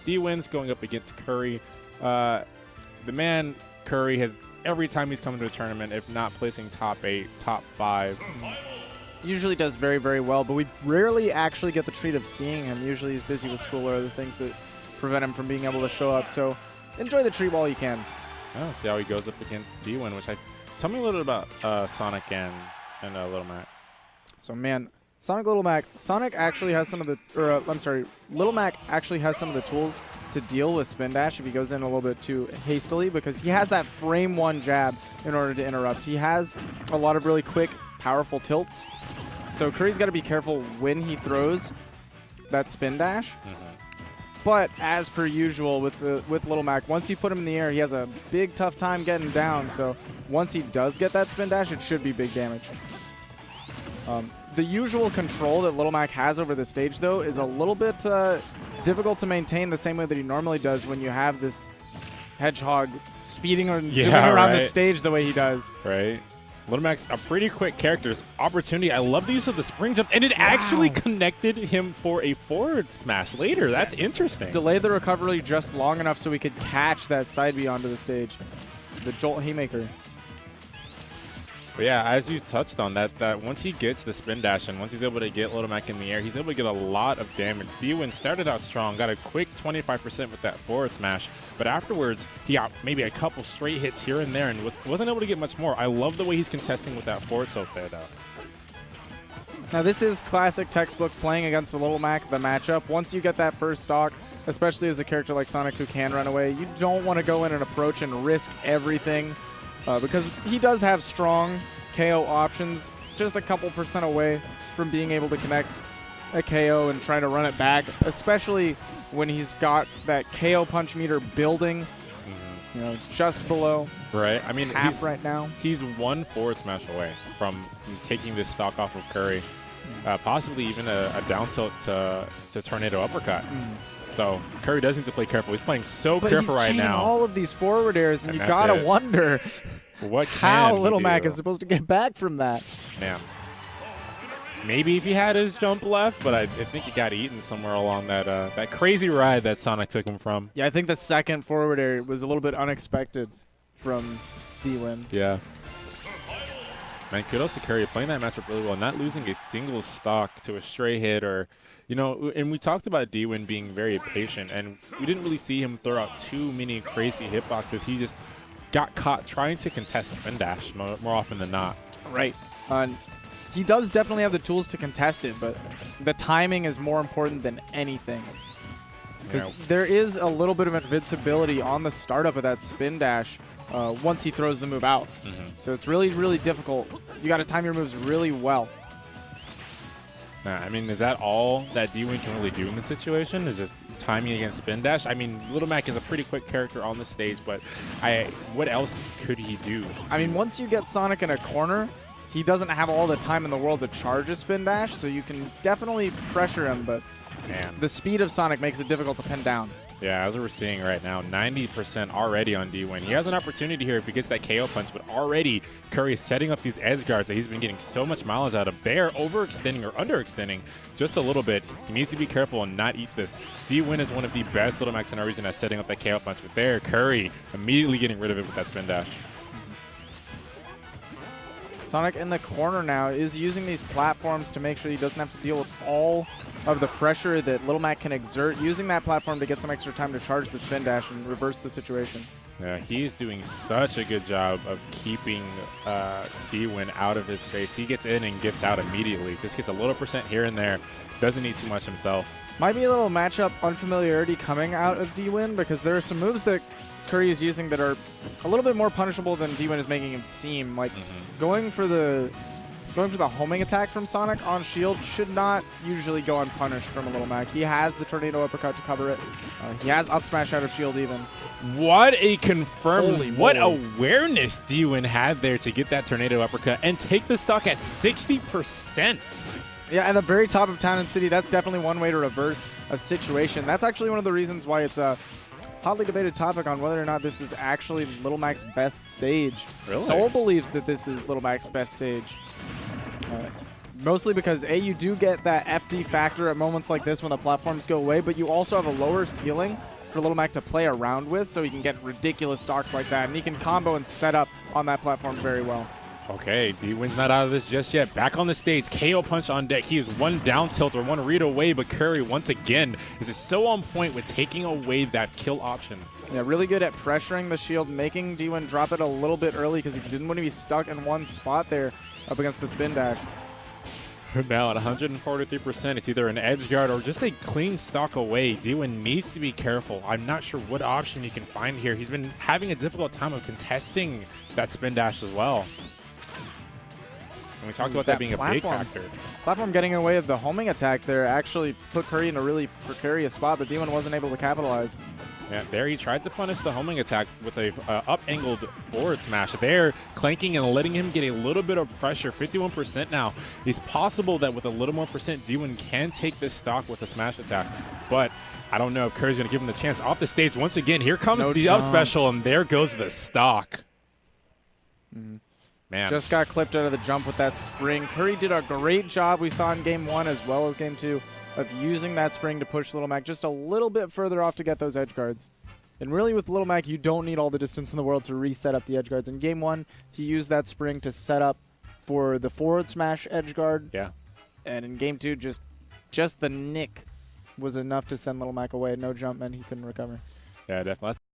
DWIN's going up against Kurry. The man, Kurry, has every time he's come to a tournament, if not placing top 8, top 5. Usually does very, very well, but we rarely actually get the treat of seeing him. Usually he's busy with school or other things that prevent him from being able to show up. So enjoy the treat while you can. Oh, see how he goes up against DWIN, tell me a little bit about Sonic and Little Mac. So, man, Little Mac actually has some of the tools to deal with spin dash if he goes in a little bit too hastily, because he has that frame 1 jab in order to interrupt. He has a lot of really quick, powerful tilts. So Kurry's got to be careful when he throws that spin dash. But as per usual with Little Mac, once you put him in the air, he has a big, tough time getting down. So once he does get that spin dash, it should be big damage. The usual control that Little Mac has over the stage, though, is a little bit difficult to maintain the same way that he normally does when you have this hedgehog speeding or zooming around the stage the way he does. Right. Little Mac's a pretty quick character. Opportunity. I love the use of the spring jump, and it actually connected him for a forward smash later. That's interesting. Delayed the recovery just long enough so we could catch that side B onto the stage. The Jolt Haymaker. But yeah, as you touched on, that once he gets the spin dash and once he's able to get Little Mac in the air, he's able to get a lot of damage. DWIN started out strong, got a quick 25% with that forward smash, but afterwards he got maybe a couple straight hits here and there and wasn't able to get much more. I love the way he's contesting with that forward tilt there, though. Now this is classic textbook playing against the Little Mac, the matchup. Once you get that first stock, especially as a character like Sonic who can run away, you don't want to go in and approach and risk everything. Because he does have strong KO options, just a couple % away from being able to connect a KO and try to run it back, especially when he's got that KO punch meter building, you know, just below. Right. I mean, half right now. He's one forward smash away from taking this stock off of Kurry, possibly even a down tilt to tornado uppercut. So Kurry does need to play careful. He's playing so careful right now. All of these forward airs, and you gotta wonder how Little Mac is supposed to get back from that. Yeah. Maybe if he had his jump left, but I think he got eaten somewhere along that crazy ride that Sonic took him from. Yeah, I think the second forward air was a little bit unexpected from DWIN. Yeah. Man, kudos to Kurry playing that matchup really well, not losing a single stock to a stray hit or. You know, and we talked about DWIN being very patient, and we didn't really see him throw out too many crazy hitboxes. He just got caught trying to contest spin dash more often than not. Right. He does definitely have the tools to contest it, but the timing is more important than anything. Because there is a little bit of invincibility on the startup of that spin dash once he throws the move out. So it's really, really difficult. You got to time your moves really well. I mean, is that all that DWIN can really do in this situation? Is just timing against spin dash? I mean, Little Mac is a pretty quick character on the stage, but what else could he do? I mean, once you get Sonic in a corner, he doesn't have all the time in the world to charge a spin dash, so you can definitely pressure him, but the speed of Sonic makes it difficult to pin down. Yeah, as we're seeing right now, 90% already on DWIN. He has an opportunity here if he gets that KO punch, but already Kurry is setting up these edge guards that he's been getting so much mileage out of. They're overextending or underextending just a little bit. He needs to be careful and not eat this. DWIN is one of the best Little Macs in our region at setting up that KO punch, but there, Kurry immediately getting rid of it with that spin dash. Sonic in the corner now is using these platforms to make sure he doesn't have to deal with all of the pressure that Little Mac can exert, using that platform to get some extra time to charge the spin dash and reverse the situation. Yeah, he's doing such a good job of keeping DWIN out of his face. He gets in and gets out immediately. This gets a little % here and there. Doesn't need too much himself. Might be a little matchup unfamiliarity coming out of DWIN, because there are some moves that Kurry is using that are a little bit more punishable than DWIN is making him seem. Like going for the homing attack from Sonic on shield should not usually go unpunished from a Little Mac. He has the tornado uppercut to cover it. He has up smash out of shield even. What a confirmed, what awareness DWIN had there to get that tornado uppercut and take the stock at 60%. Yeah, at the very top of Town and City, that's definitely one way to reverse a situation. That's actually one of the reasons why it's a hotly debated topic on whether or not this is actually Little Mac's best stage. Really? Soul believes that this is Little Mac's best stage. Mostly because, A, you do get that FD factor at moments like this when the platforms go away, but you also have a lower ceiling for Little Mac to play around with, so he can get ridiculous stocks like that, and he can combo and set up on that platform very well. Okay, DWIN's not out of this just yet. Back on the stage, KO punch on deck. He is one down tilt or one read away, but Kurry once again is so on point with taking away that kill option. Yeah, really good at pressuring the shield, making DWIN drop it a little bit early because he didn't want to be stuck in one spot there up against the spin dash. Now at 143%, it's either an edge guard or just a clean stock away. DWIN needs to be careful. I'm not sure what option he can find here. He's been having a difficult time of contesting that spin dash as well. And we talked about that being a big factor. Platform getting in the way of the homing attack there actually put Kurry in a really precarious spot, but DWIN wasn't able to capitalize. Yeah, there he tried to punish the homing attack with a up-angled forward smash. There, clanking and letting him get a little bit of pressure. 51% now. It's possible that with a little more percent, DWIN can take this stock with a smash attack. But I don't know if Kurry's going to give him the chance. Off the stage once again. Here comes the up special, and there goes the stock. Man. Just got clipped out of the jump with that spring. Kurry did a great job we saw in Game 1 as well as Game 2 of using that spring to push Little Mac just a little bit further off to get those edge guards. And really with Little Mac, you don't need all the distance in the world to reset up the edge guards. In Game 1, he used that spring to set up for the forward smash edge guard. Yeah. And in Game 2, just the nick was enough to send Little Mac away. No jump, and he couldn't recover. Yeah, definitely.